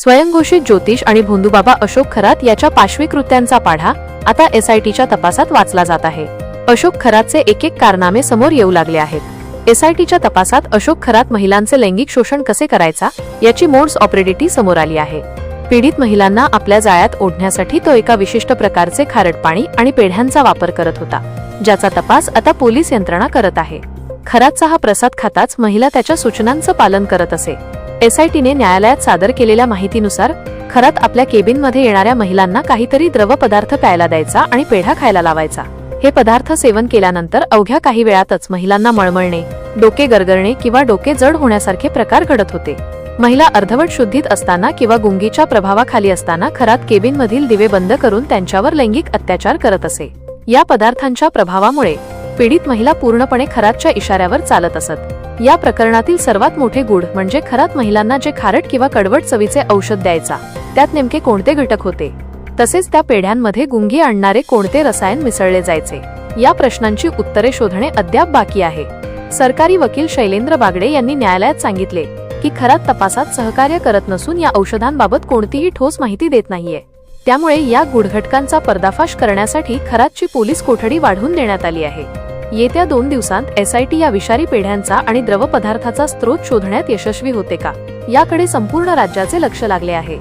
स्वयंघोषित ज्योतिष आणि भोंदूबाबा अशोक खरात याच्या पाशवी कृत्यांचा पाढा आता एसआयटीच्या तपासात वाचला जात आहे। अशोक खरातचे एक कारनामे समोर येऊ लागले आहेत। एसआयटीच्या तपासात अशोक खरात महिलांचे लैंगिक शोषण कसे करायचा याची मोड्स ऑपरेटिव्ह समोर आली आहे। पीडित महिलांना आपल्या जाळ्यात ओढण्यासाठी तो एका विशिष्ट प्रकारचे खारट पाणी आणि पेढ्यांचा वापर करत होता, ज्याचा तपास आता पोलीस यंत्रणा करत आहे। खरातचा हा प्रसाद खाताच महिला त्याच्या सूचनांचं पालन करत असे। एसआयटीने न्यायालयात सादर केलेल्या माहितीनुसार खरात आपल्या केबिनमध्ये येणाऱ्या महिलांना काहीतरी द्रव पदार्थ प्यायला द्यायचा आणि पेढा खायला लावायचा। हे पदार्थ सेवन केल्यानंतर अवघ्या काही वेळातच महिलांना मळमळणे, डोके गरगरणे किंवा डोके जड होण्यासारखे प्रकार घडत होते। महिला अर्धवट शुद्धीत असताना किंवा गुंगीच्या प्रभावाखाली असताना खरात केबिनमधील दिवे बंद करून त्यांच्यावर लैंगिक अत्याचार करत असे। या पदार्थांच्या प्रभावामुळे पीडित महिला पूर्णपणे खरातच्या इशाऱ्यावर चालत असत। या प्रकरणातील सर्वात मोठे गूढ म्हणजे खरात महिलांना जे खारट किंवा कडवट चवीचे औषध द्यायचा, त्यात नेमके कोणते घटक होते, तसेच त्या पेढ्यांमध्ये गुंगी आणणारे कोणते रसायन मिसळले जायचे, या प्रश्नांची उत्तरे शोधणे अद्याप बाकी आहे। सरकारी वकील शैलेंद्र बागडे यांनी न्यायालयात सांगितले की खरात तपासात सहकार्य करत नसून या औषधांबाबत कोणतीही ठोस माहिती देत नाहीये। त्यामुळे या गूढघटकांचा पर्दाफाश करण्यासाठी खरातची पोलीस कोठडी वाढवून देण्यात आली आहे। येत्या 2 दिवसांत एसआयटी या विषारी पेढ्यांचा आणि द्रव पदार्थाचा स्रोत शोधण्यात यशस्वी होते का, याकडे संपूर्ण राज्याचे लक्ष लागले आहे।